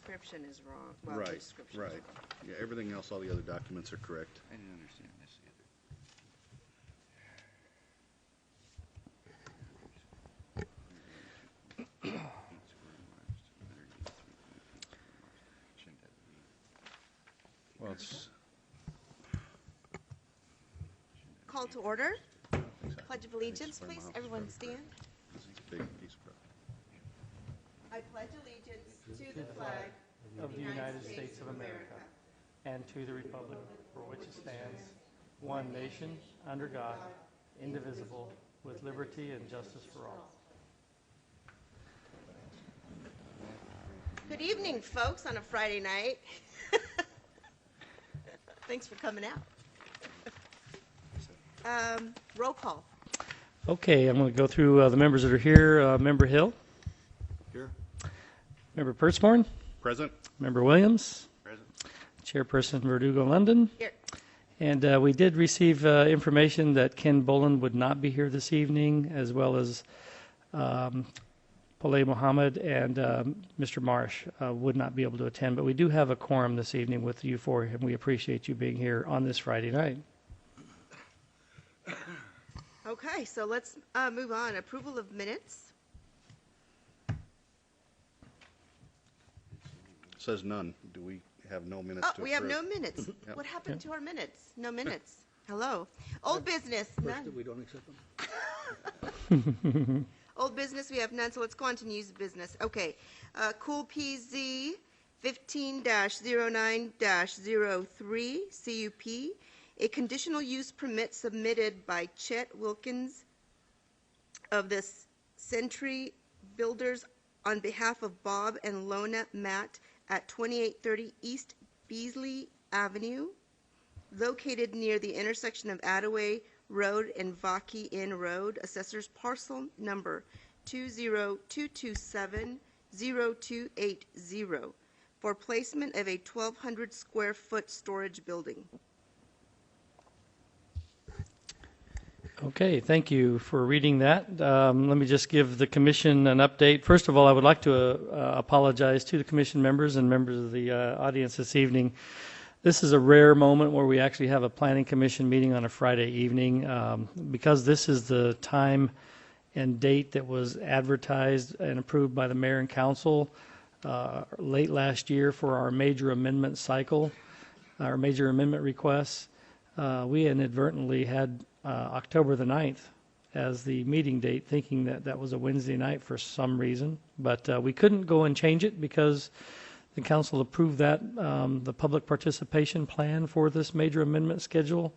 description is wrong. Well, the Right, description right. is wrong. Yeah, everything else, all the other documents are correct. I didn't understand this Well, it's, Call to order. exactly. Pledge of allegiance, Square please. miles is Everyone probably stand. correct. This is a big piece of property. I pledge allegiance to the flag of the United States of America and to the republic for which it stands, one nation, under God, indivisible, with liberty and justice for all. Good evening, folks, on a Friday night. Thanks for coming out. Roll call. Okay, I'm going to go through the members that are here. Member Hill, Here? Member Pertzborn, Present? Member Williams, Present. Chairperson Verdugo London. Here. And we did receive information that Ken Boland would not be here this evening, as well as Palay Mohammed and Mr. Marsh would not be able to attend. But we do have a quorum this evening with you four, and we appreciate you being here on this Friday night. Okay, so let's move on. Approval of minutes. Says none. Do we have no minutes to Oh, approve? we have no minutes. Yep. What happened to our minutes? No minutes. Hello. Old business, none. We don't accept them? Old business, we have none, so let's go on to news business. Okay. Cool PZ 15-09-03 CUP, a conditional use permit submitted by Chet Wilkins of the Century Builders on behalf of Bob and Lona Matt at 2830 East Beasley Avenue, located near the intersection of Attaway Road and Vaki Inn Road, assessor's parcel number 202270280, for placement of a 1,200 square foot storage building. Okay, thank you for reading that. Let me just give the commission an update. First of all, I would like to apologize to the commission members and members of the audience this evening. This is a rare moment where we actually have a planning commission meeting on a Friday evening. Because this is the time and date that was advertised and approved by the mayor and council late last year for our major amendment cycle, our major amendment requests, we inadvertently had October the 9th as the meeting date, thinking that that was a Wednesday night for some reason. But we couldn't go and change it because the council approved that, the public participation plan for this major amendment schedule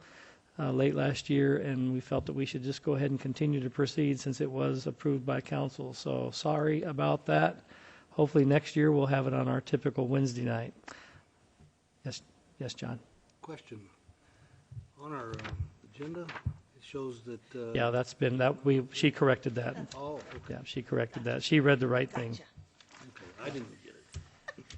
late last year, and we felt that we should just go ahead and continue to proceed since it was approved by council. So sorry about that. Hopefully next year we'll have it on our typical Wednesday night. Yes, John. Question. On our agenda, it shows that... Yeah, that's been, she corrected that. Oh, okay. Yeah, she corrected that. She read the right thing. Gotcha. Okay. I didn't get it.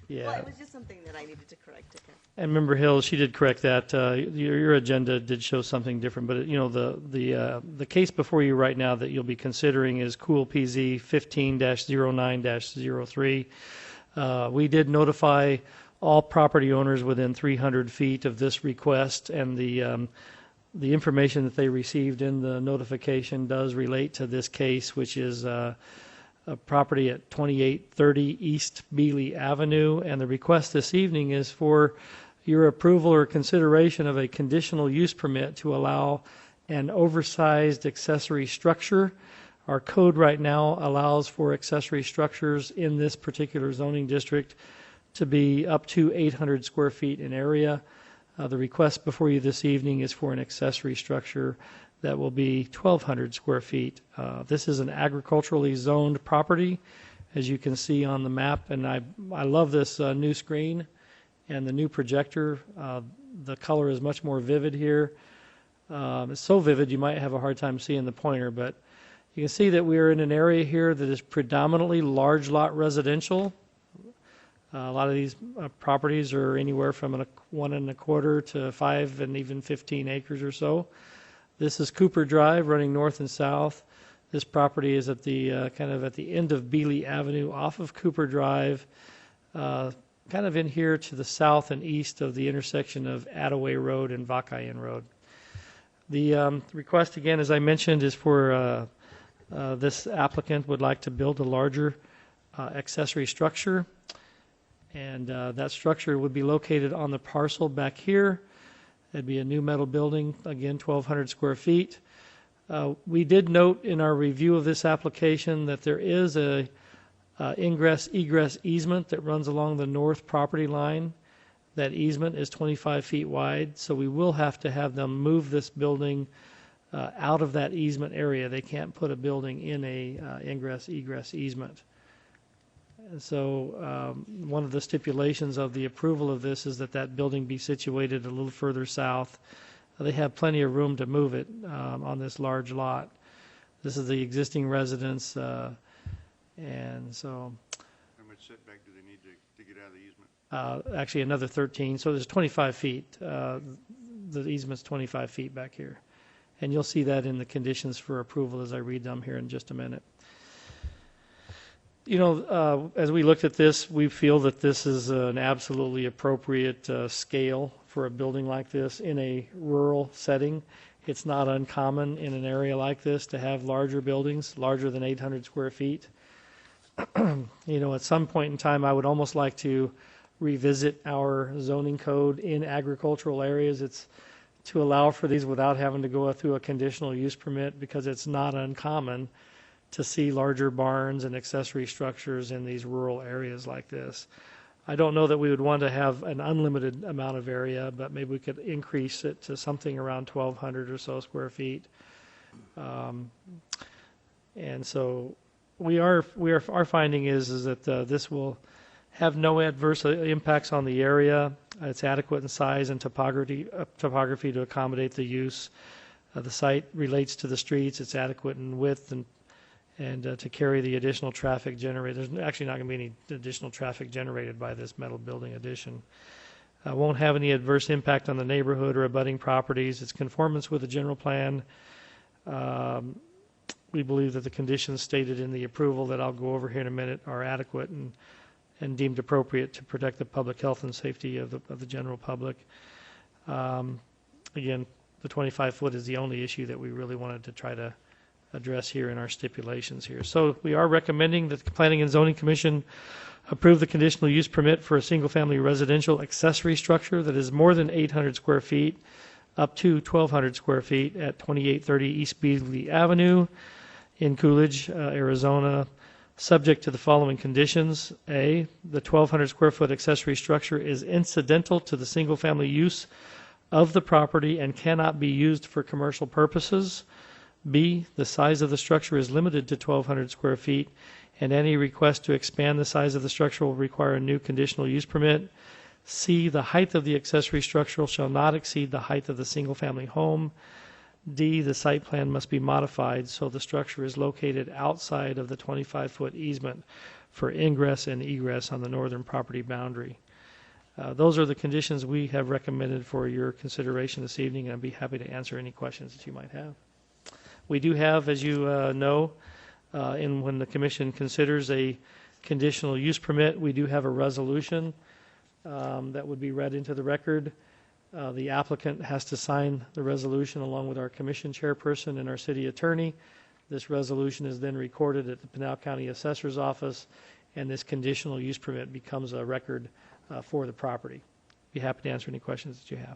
Yeah. Well, it was just something that I needed to correct. Okay. And Member Hill, she did correct that. Your agenda did show something different, but you know the case before you right now that you'll be considering is Cool PZ 15-09-03. We did notify all property owners within 300 feet of this request, and the information that they received in the notification does relate to this case, which is a property at 2830 East Beasley Avenue, and the request this evening is for your approval or consideration of a conditional use permit to allow an oversized accessory structure. Our code right now allows for accessory structures in this particular zoning district to be up to 800 square feet in area. The request before you this evening is for an accessory structure that will be 1,200 square feet. This is an agriculturally zoned property, as you can see on the map, and I love this new screen and the new projector. The color is much more vivid here. It's so vivid you might have a hard time seeing the pointer, but you can see that we are in an area here that is predominantly large lot residential. A lot of these properties are anywhere from 1.25 to 5 and even 15 acres or so. This is Cooper Drive running north and south. This property is at the kind of at the end of Beasley Avenue off of Cooper Drive. kind of in here to the south and east of the intersection of Attaway Road and Vakayan Road. The request, again, as I mentioned, is for this applicant would like to build a larger accessory structure, and that structure would be located on the parcel back here. It'd be a new metal building, again, 1,200 square feet. We did note in our review of this application that there is a ingress-egress easement that runs along the north property line. That easement is 25 feet wide, so we will have to have them move this building out of that easement area. They can't put a building in a ingress-egress easement. And so one of the stipulations of the approval of this is that that building be situated a little further south. They have plenty of room to move it on this large lot. This is the existing residence, and so How much setback do they need to get out of the easement? actually another 13. So there's 25 feet. The easement's 25 feet back here. And you'll see that in the conditions for approval as I read them here in just a minute. You know, as we looked at this, we feel that this is an absolutely appropriate scale for a building like this in a rural setting. It's not uncommon in an area like this to have larger buildings, larger than 800 square feet. You know, at some point in time, I would almost like to revisit our zoning code in agricultural areas. It's to allow for these without having to go through a conditional use permit, because it's not uncommon to see larger barns and accessory structures in these rural areas like this. I don't know that we would want to have an unlimited amount of area, but maybe we could increase it to something around 1,200 or so square feet. And so our finding is that this will have no adverse impacts on the area. It's adequate in size and topography to accommodate the use. The site relates to the streets. It's adequate in width and to carry the additional traffic generated. There's actually not going to be any additional traffic generated by this metal building addition. Won't have any adverse impact on the neighborhood or abutting properties. It's conformance with the general plan. We believe that the conditions stated in the approval that I'll go over here in a minute are adequate and deemed appropriate to protect the public health and safety of the general public. Again, the 25-foot is the only issue that we really wanted to try to address here in our stipulations here. So we are recommending that the Planning and Zoning Commission approve the conditional use permit for a single-family residential accessory structure that is more than 800 square feet up to 1,200 square feet at 2830 East Beasley Avenue in Coolidge, Arizona, subject to the following conditions. A, the 1,200 square foot accessory structure is incidental to the single-family use of the property and cannot be used for commercial purposes. B, the size of the structure is limited to 1,200 square feet, and any request to expand the size of the structure will require a new conditional use permit. C, the height of the accessory structure shall not exceed the height of the single-family home. D, the site plan must be modified so the structure is located outside of the 25-foot easement for ingress and egress on the northern property boundary. Those are the conditions we have recommended for your consideration this evening, and I'd be happy to answer any questions that you might have. We do have, as you know, when the Commission considers a conditional use permit, we do have a resolution that would be read into the record. The applicant has to sign the resolution along with our Commission chairperson and our city attorney. This resolution is then recorded at the Pinal County Assessor's Office, and this conditional use permit becomes a record for the property. Be happy to answer any questions that you have.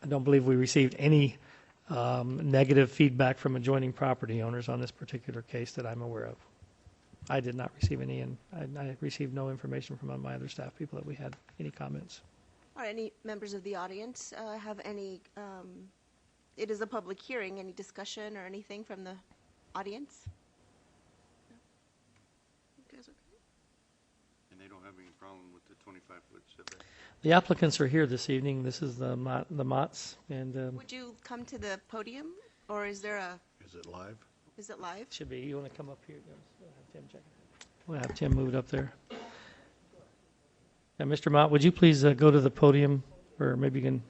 I don't believe we received any negative feedback from adjoining property owners on this particular case that I'm aware of. I did not receive any, and I received no information from my other staff people that we had any comments. Are any members of the audience have any, it is a public hearing, any discussion or anything from the audience? No? You guys okay? And they don't have any problem with the 25-foot setback? The applicants are here this evening. This is the Motts, and Would you come to the podium, or is there a, Is it live? is it live? should be. You want to come up here? We'll have Tim check it. We'll have Tim moved up there. And Mr. Mott, would you please go to the podium, or maybe you can.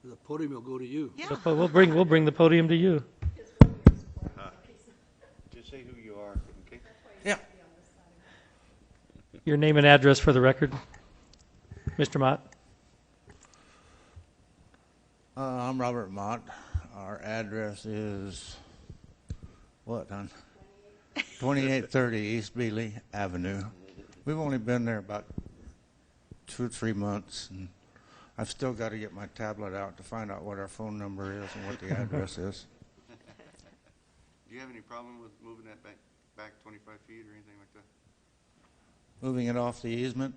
The podium will go to you. Yeah. We'll bring the podium to you. say who you are, okay? Yeah. Your name and address for the record, Mr. Mott. I'm Robert Mott. Our address is, what, hon? 2830 East Bealey Avenue. We've only been there about 2 or 3 months, and I've still got to get my tablet out to find out what our phone number is and what the address is. Do you have any problem with moving that back 25 feet or anything like that? Moving it off the easement?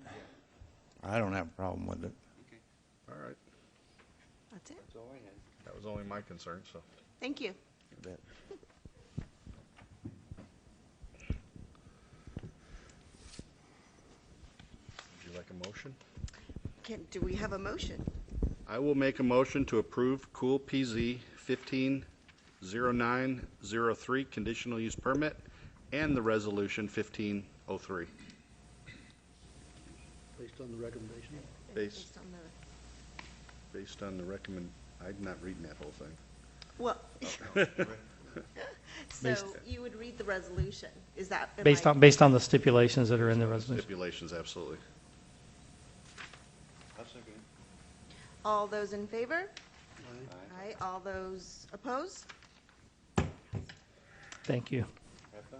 I don't have a problem with it. Okay. All right. That's it. That's all I had. That was only my concern, so. Thank you. You bet. Would you like a motion? Do we have a motion? I will make a motion to approve Cool PZ 150903 conditional use permit and the resolution 1503. Based on the recommendation. Based on the, based on the I'm not reading that whole thing. well, so Based- you would read the resolution. Is that? am Based I- on the stipulations that are in the resolution. Stipulations, absolutely. I'll second it. All those in favor? Aye. Aye. All those opposed? Thank you. Have fun.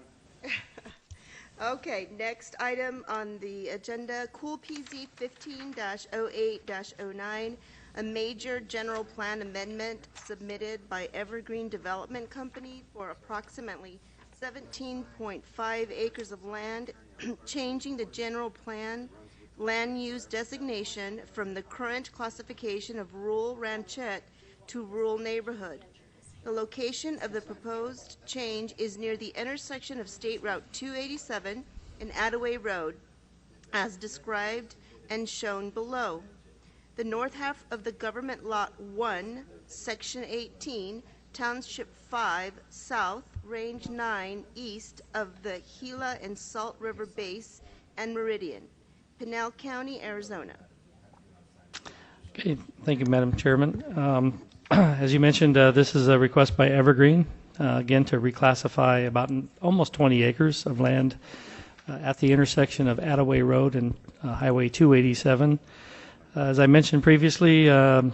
Okay, next item on the agenda, Cool PZ 15-08-09, a major general plan amendment submitted by Evergreen Development Company for approximately 17.5 acres of land, changing the general plan land use designation from the current classification of rural ranchette to rural neighborhood. The location of the proposed change is near the intersection of State Route 287 and Attaway Road, as described and shown below. The north half of the Government Lot 1, Section 18, Township 5, south, Range 9, east of the Gila and Salt River Base and Meridian, Pinal County, Arizona. Okay, thank you, Madam Chairman. As you mentioned, this is a request by Evergreen, again, to reclassify about almost 20 acres of land at the intersection of Attaway Road and Highway 287. As I mentioned previously, on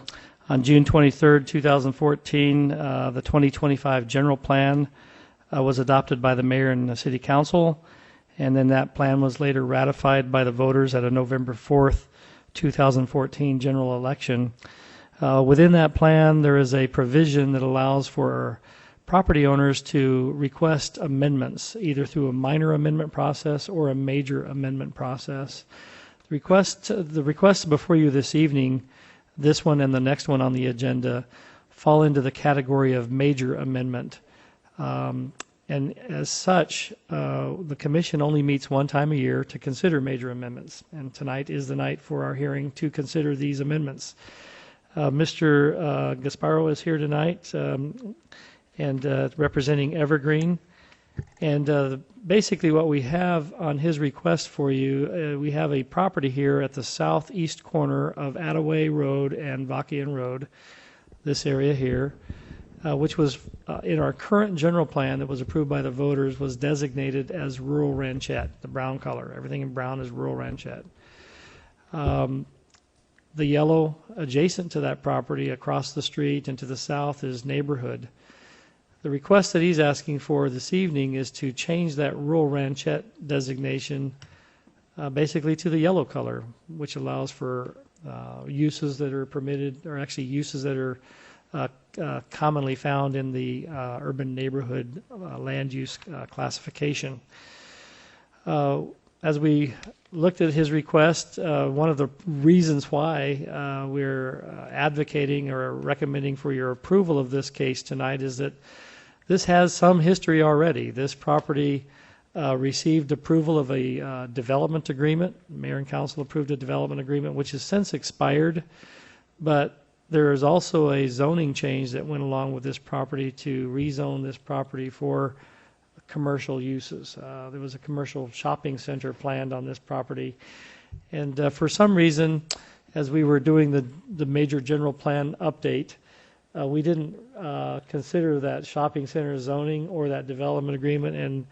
June 23rd, 2014, the 2025 general plan was adopted by the mayor and the city council, and then that plan was later ratified by the voters at a November 4th, 2014 general election. Within that plan, there is a provision that allows for property owners to request amendments, either through a minor amendment process or a major amendment process. The requests before you this evening, this one and the next one on the agenda, fall into the category of major amendment. And as such, the commission only meets one time a year to consider major amendments. And tonight is the night for our hearing to consider these amendments. Mr. Gasparo is here tonight and representing Evergreen. And basically what we have on his request for you, we have a property here at the southeast corner of Attaway Road and Vakian Road, this area here, which was in our current general plan that was approved by the voters, was designated as rural ranchette, the brown color. Everything in brown is rural ranchette. The yellow adjacent to that property across the street and to the south is neighborhood. The request that he's asking for this evening is to change that rural ranchette designation basically to the yellow color, which allows for uses that are permitted, or actually uses that are commonly found in the urban neighborhood land use classification. As we looked at his request, one of the reasons why we're advocating or recommending for your approval of this case tonight is that this has some history already. This property received approval of a development agreement. Mayor and council approved a development agreement, which has since expired, but there is also a zoning change that went along with this property to rezone this property for commercial uses. There was a commercial shopping center planned on this property, and for some reason, as we were doing the major general plan update, We didn't consider that shopping center zoning or that development agreement, and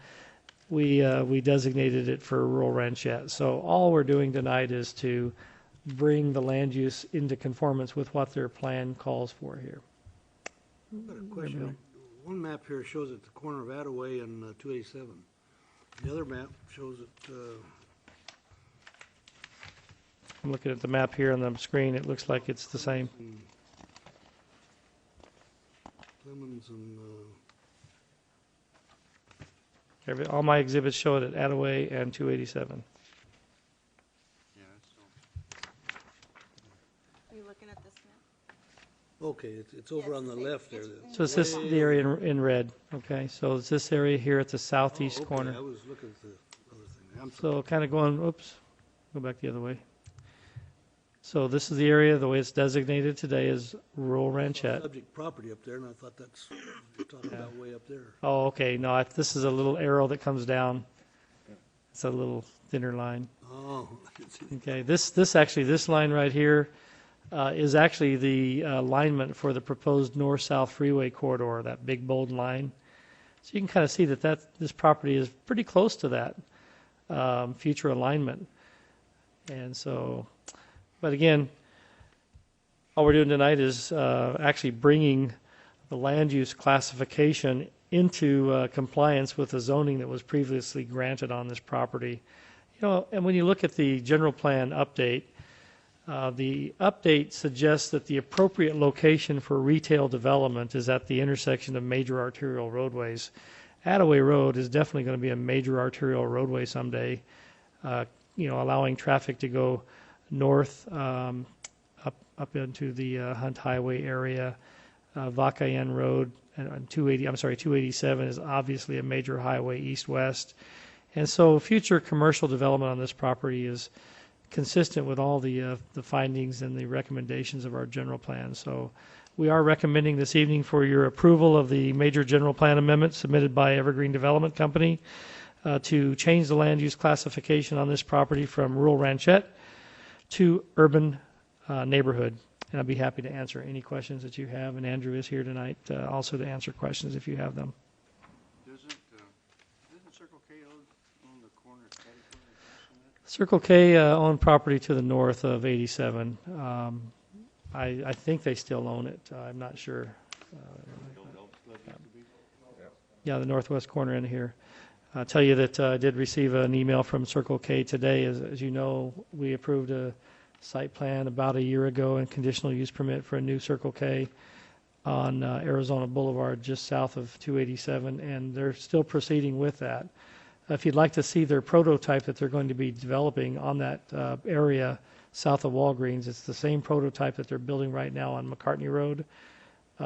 we designated it for rural ranchette. So all we're doing tonight is to bring the land use into conformance with what their plan calls for here. Got a question. One map here shows at the corner of Attaway and 287. The other map shows it, I'm looking at the map here on the screen. It looks like it's the same. Clemens and, All my exhibits show it at Attaway and 287. Yeah, that's so. Are you looking at this map? okay, it's over on the left there. So it's this the area in red. Okay, so it's this area here at the southeast Oh, okay, corner. I was looking at the other thing. I'm sorry. So kind of going, oops, go back the other way. So this is the area, the way it's designated today is rural ranchette. Subject property up there, and I thought that's, you're talking about way up there. Oh, okay, no, this is a little arrow that comes down. It's a little thinner line. Oh, I can see. Okay, this line right here is actually the alignment for the proposed north-south freeway corridor, that big bold line. So you can kind of see that this property is pretty close to that future alignment. And so, but again, all we're doing tonight is actually bringing the land use classification into compliance with the zoning that was previously granted on this property. You know, and when you look at the general plan update, the update suggests that the appropriate location for retail development is at the intersection of major arterial roadways. Attaway Road is definitely going to be a major arterial roadway someday, allowing traffic to go north up into the Hunt Highway area. Vakayan Road and 287 is obviously a major highway east-west. And so future commercial development on this property is consistent with all the findings and the recommendations of our general plan. So we are recommending this evening for your approval of the major general plan amendment submitted by Evergreen Development Company to change the land use classification on this property from rural ranchette to urban neighborhood. And I'd be happy to answer any questions that you have. And Andrew is here tonight also to answer questions if you have them. Doesn't Circle K own the corner, catty corner of that? Circle K owned property to the north of 87. I think they still own it. I'm not sure. Yeah, the northwest corner in here. I'll tell you that I did receive an email from Circle K today. As you know, we approved a site plan about a year ago and conditional use permit for a new Circle K on Arizona Boulevard just south of 287, and they're still proceeding with that. If you'd like to see their prototype that they're going to be developing on that area south of Walgreens, it's the same prototype that they're building right now on McCartney Road,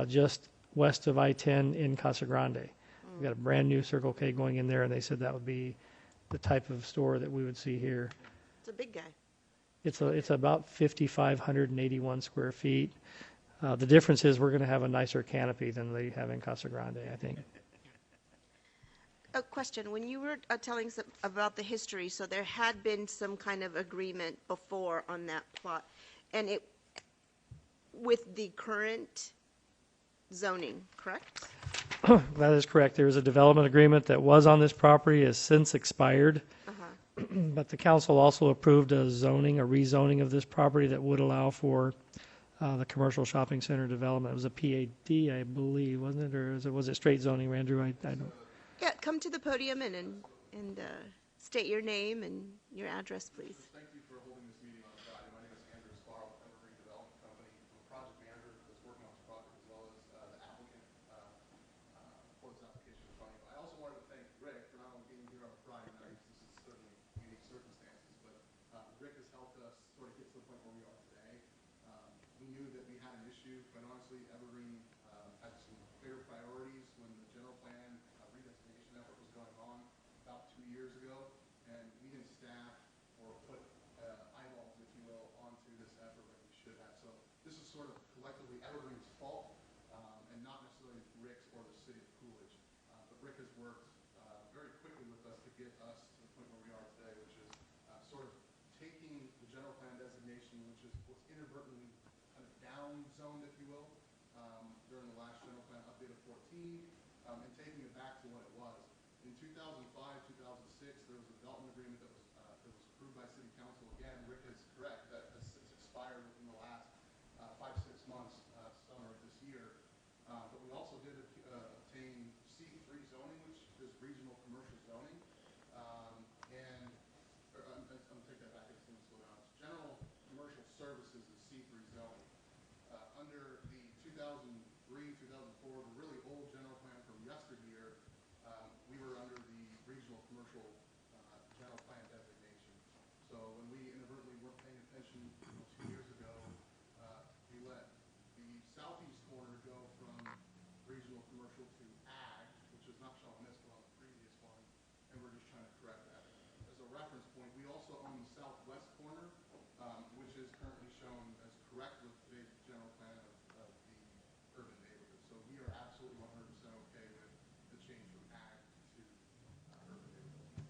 just west of I-10 in Casa Grande. We've got a brand new Circle K going in there, and they said that would be the type of store that we would see here. It's a big guy. It's about 5,581 square feet. The difference is we're going to have a nicer canopy than they have in Casa Grande, I think. A question, when you were telling us about the history, so there had been some kind of agreement before on that plot, and it, with the current zoning, correct? That is correct. There is a development agreement that was on this property, has since expired. But the council also approved a rezoning of this property that would allow for the commercial shopping center development. It was a PAD, I believe, wasn't it? Or was it straight zoning, Andrew? I don't. Yeah, come to the podium and state your name and your address, please. Thank you for holding this meeting on Friday. My name is Andrew Sparrow with Evergreen Development Company. I'm a project manager that's working on this project as well as the applicant for this application in front of you. I also wanted to thank Rick for not only being here on a Friday night, this is certainly unique circumstances, but Rick has helped us sort of get to the point where we are today. We knew that we had an issue, but honestly, Evergreen had some bigger priorities when the general plan redesignation effort was going on about 2 years ago, and we didn't staff or put eyeballs, if you will, onto this effort like we should have. So this is sort of collectively Evergreen's fault, and not necessarily Rick's or the city of Coolidge. But Rick has worked very quickly with us to get us to the point where we are today, which is sort of taking the general plan designation, which was inadvertently kind of down zoned, if you will. There and taking it back to what it was. In 2005, 2006, there was a development agreement that was approved by City Council. Again, Rick is correct, that has since expired within the last 5-6 months, summer of this year. But we also did obtain C3 zoning, which is regional commercial zoning. I'm going to take that back. Let me slow down. It's general commercial services is C3 zoning. Under the 2003, 2004, the really old general plan from yesteryear, we were under the regional commercial general plan designation. So when we inadvertently weren't paying attention 2 years ago, we let the southeast corner go from regional commercial to ag, which is not shown on this but on the previous one, and we're just trying to correct that. As a reference point, we also own the southwest corner, which is currently shown as correct with today's general plan of the urban neighborhood. So we are absolutely 100% okay with the change from ag to urban neighborhood.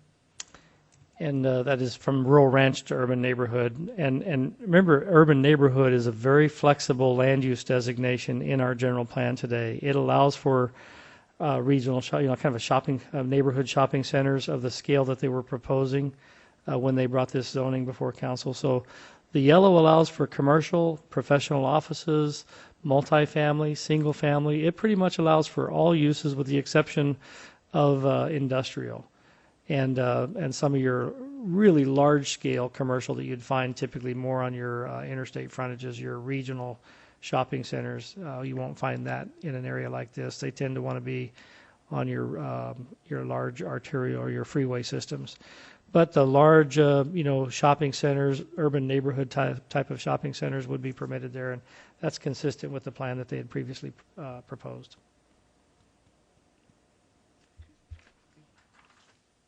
And that is from rural ranch to urban neighborhood. And remember, urban neighborhood is a very flexible land use designation in our general plan today. It allows for regional, kind of a shopping, neighborhood shopping centers of the scale that they were proposing when they brought this zoning before council. So the yellow allows for commercial, professional offices, multifamily, single family. It pretty much allows for all uses with the exception of industrial and some of your really large scale commercial that you'd find typically more on your interstate frontages, your regional shopping centers. You won't find that in an area like this. They tend to want to be on your large arterial or your freeway systems. But the large, shopping centers, urban neighborhood type of shopping centers would be permitted there, and that's consistent with the plan that they had previously proposed.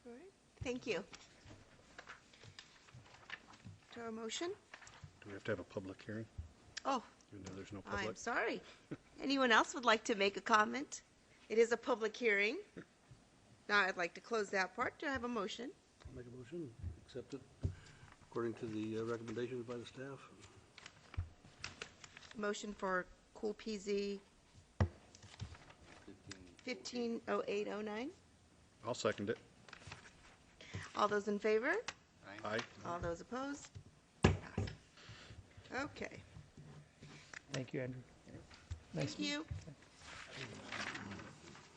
All right, thank you. To our motion? Do we have to have a public hearing? Oh, Even though there's no I'm public? sorry. Anyone else would like to make a comment? It is a public hearing. Now I'd like to close that part. Do I have a motion? I'll make a motion, accept it according to the recommendations by the staff. Motion for Cool PZ 150809. I'll second it. All those in favor? Aye. All those opposed? Okay, Thank you, Andrew. Nice. thank you.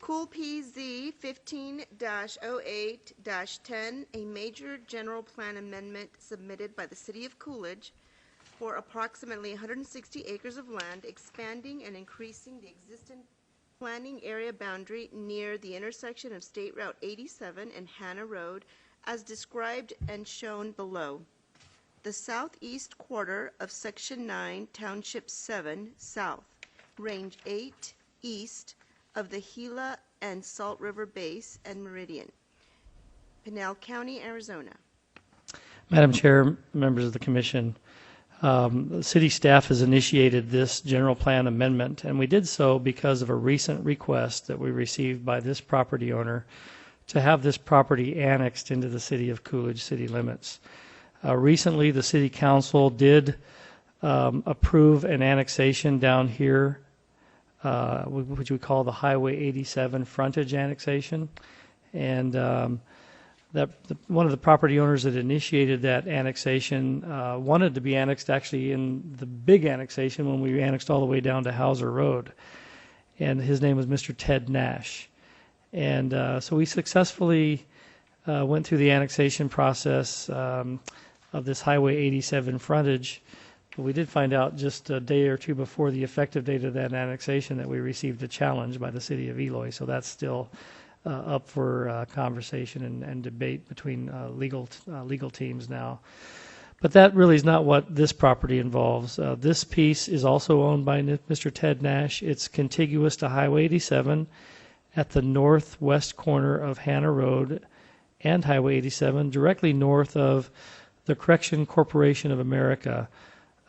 Cool PZ 15-08-10, a major general plan amendment submitted by the City of Coolidge for approximately 160 acres of land, expanding and increasing the existing planning area boundary near the intersection of State Route 87 and Hannah Road, as described and shown below. The southeast quarter of Section 9, Township 7, South, Range 8, East of the Gila and Salt River Base and Meridian, Pinal County, Arizona. Madam Chair, members of the commission, the city staff has initiated this general plan amendment, and we did so because of a recent request that we received by this property owner to have this property annexed into the city of Coolidge city limits. Recently, the city council did approve an annexation down here, which we call the Highway 87 frontage annexation. And one of the property owners that initiated that annexation wanted to be annexed actually in the big annexation when we annexed all the way down to Hauser Road. And his name was Mr. Ted Nash. And so we successfully went through the annexation process of this Highway 87 frontage. But we did find out just a day or two before the effective date of that annexation that we received a challenge by the city of Eloy. So that's still up for conversation and debate between legal teams now. But that really is not what this property involves. This piece is also owned by Mr. Ted Nash. It's contiguous to Highway 87 at the northwest corner of Hannah Road and Highway 87, directly north of the Correction Corporation of America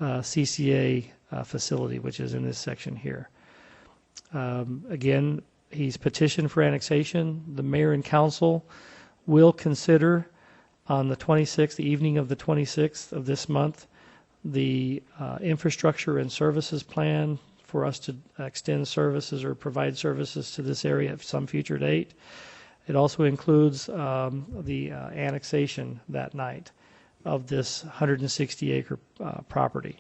CCA facility, which is in this section here. Again, he's petitioned for annexation. The mayor and council will consider on the 26th, the evening of the 26th of this month, the infrastructure and services plan for us to extend services or provide services to this area at some future date. It also includes the annexation that night of this 160-acre property.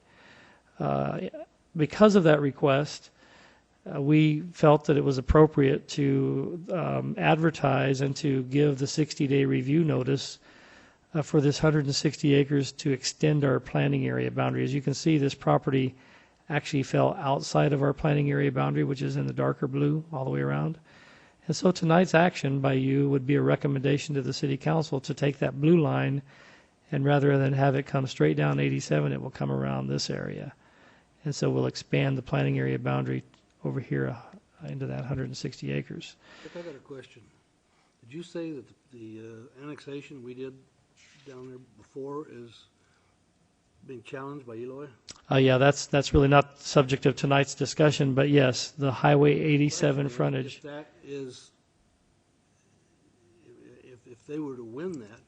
Because of that request, we felt that it was appropriate to advertise and to give the 60-day review notice for this 160 acres to extend our planning area boundary. As you can see, this property actually fell outside of our planning area boundary, which is in the darker blue all the way around. And so tonight's action by you would be a recommendation to the City Council to take that blue line, and rather than have it come straight down 87, it will come around this area. And so we'll expand the planning area boundary over here into that 160 acres. Rick, I got a question. Did you say that the annexation we did down there before is being challenged by Eloy? Yeah, that's really not subject of tonight's discussion, but yes, the Highway 87 If frontage. that is, if they were to win that,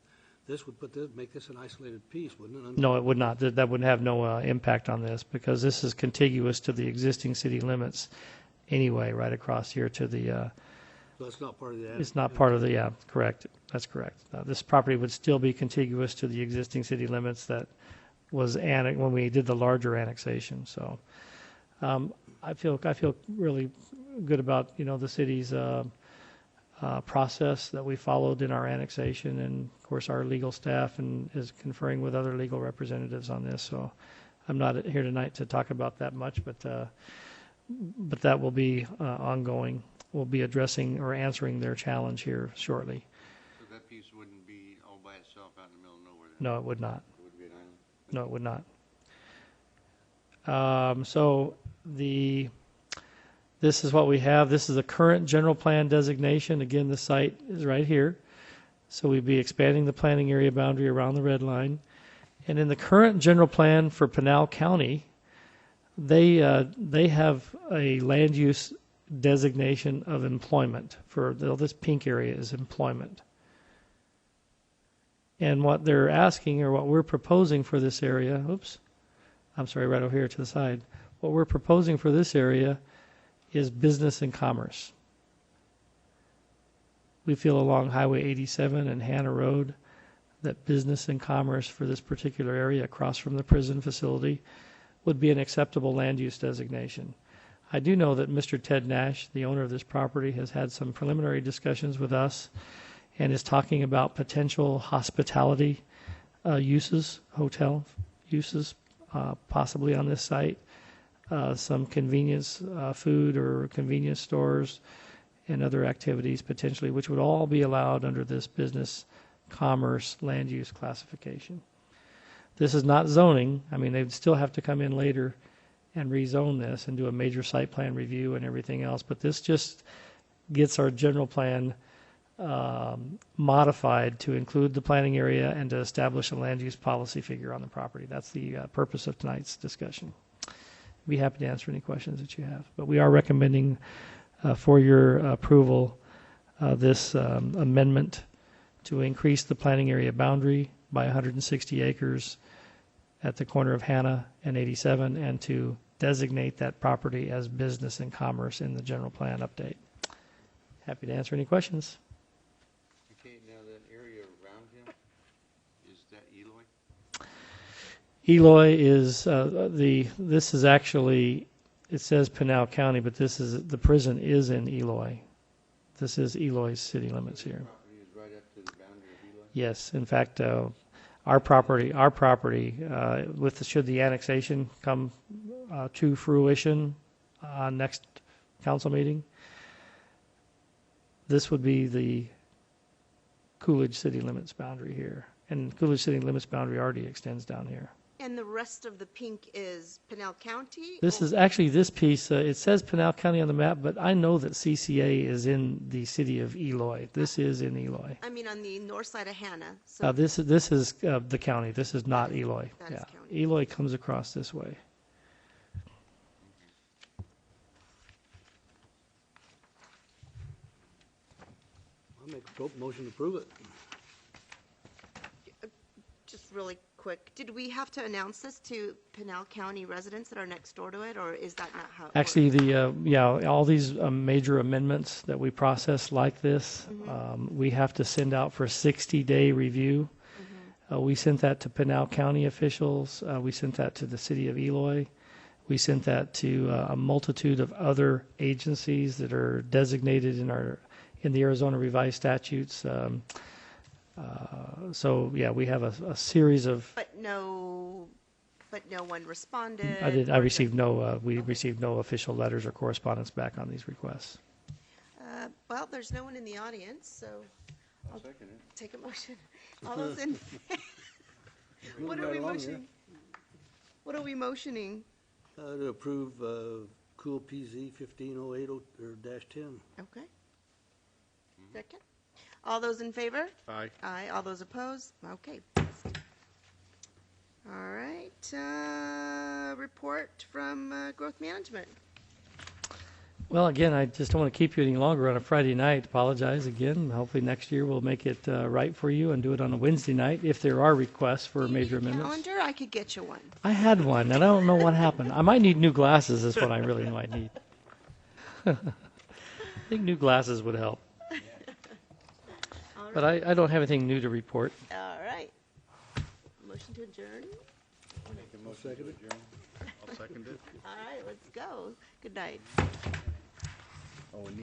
this would make this an isolated piece, wouldn't it? No, it would not. That would have no impact on this, because this is contiguous to the existing city limits anyway, right across here to the, So it's not part of the. it's not part of the, yeah, correct. That's correct. This property would still be contiguous to the existing city limits that was when we did the larger annexation. So I feel really good about, the city's process that we followed in our annexation, and of course our legal staff and is conferring with other legal representatives on this. So I'm not here tonight to talk about that much, but that will be ongoing. We'll be addressing or answering their challenge here shortly. So that piece wouldn't be all by itself out in the middle of nowhere then? No, it would not. It would be an island? No, it would not. So this is what we have. This is the current general plan designation. Again, the site is right here. So we'd be expanding the planning area boundary around the red line. And in the current general plan for Pinal County, they have a land use designation of employment for this pink area is employment. And what they're asking, or what we're proposing for this area, right over here to the side. What we're proposing for this area is business and commerce. We feel along Highway 87 and Hannah Road that business and commerce for this particular area across from the prison facility would be an acceptable land use designation. I do know that Mr. Ted Nash, the owner of this property, has had some preliminary discussions with us and is talking about potential hospitality uses, hotel uses, possibly on this site, some convenience food or convenience stores and other activities potentially, which would all be allowed under this business commerce land use classification. This is not zoning. I mean, they'd still have to come in later and rezone this and do a major site plan review and everything else, but this just gets our general plan modified to include the planning area and to establish a land use policy figure on the property. That's the purpose of tonight's discussion. I'd be happy to answer any questions that you have, but we are recommending for your approval this amendment to increase the planning area boundary by 160 acres at the corner of Hannah and 87, and to designate that property as business and commerce in the general plan update. Happy to answer any questions. Okay, now that area around him, is that Eloy? Eloy is this is actually, it says Pinal County, but the prison is in Eloy. This is Eloy's city limits here. Property is right up to the boundary of Eloy? Yes, in fact, our property, should the annexation come to fruition next council meeting, this would be the Coolidge city limits boundary here. And Coolidge city limits boundary already extends down here. And the rest of the pink is Pinal County? This is actually this piece, it says Pinal County on the map, but I know that CCA is in the city of Eloy. This is in Eloy. I mean, on the north side of Hannah. So This is the county. This is not Eloy. That is Yeah, county. Eloy comes across this way. I'll make a motion to approve it. just really quick. Did we have to announce this to Pinal County residents that are next door to it, or is that not how it Actually, works? all these major amendments that we process like this, we have to send out for 60-day review. We sent that to Pinal County officials. We sent that to the city of Eloy. We sent that to a multitude of other agencies that are designated in the Arizona Revised Statutes. So yeah, we have a series of. But no one responded? I or received just- we received no official letters or correspondence back on these requests. Well, there's no one in the audience, so I'll second it. take a motion. All those in, what are right we along here. motioning? What are we motioning? To approve Cool PZ 1508 or -10. Okay. Second. All those in favor? Aye. Aye. All those opposed? Okay. Passed. All right. Report from Growth Management. Well, again, I just don't want to keep you any longer on a Friday night. Apologize again. Hopefully next year we'll make it right for you and do it on a Wednesday night if there are requests for major amendments. Calendar? I could get you one. I had one, and I don't know what happened. I might need new glasses is what I really might need. I think new glasses would help. But I don't have anything new to report. All right. Motion to adjourn. Make a motion to adjourn. I'll second it. All right. Let's go. Good night. Oh, and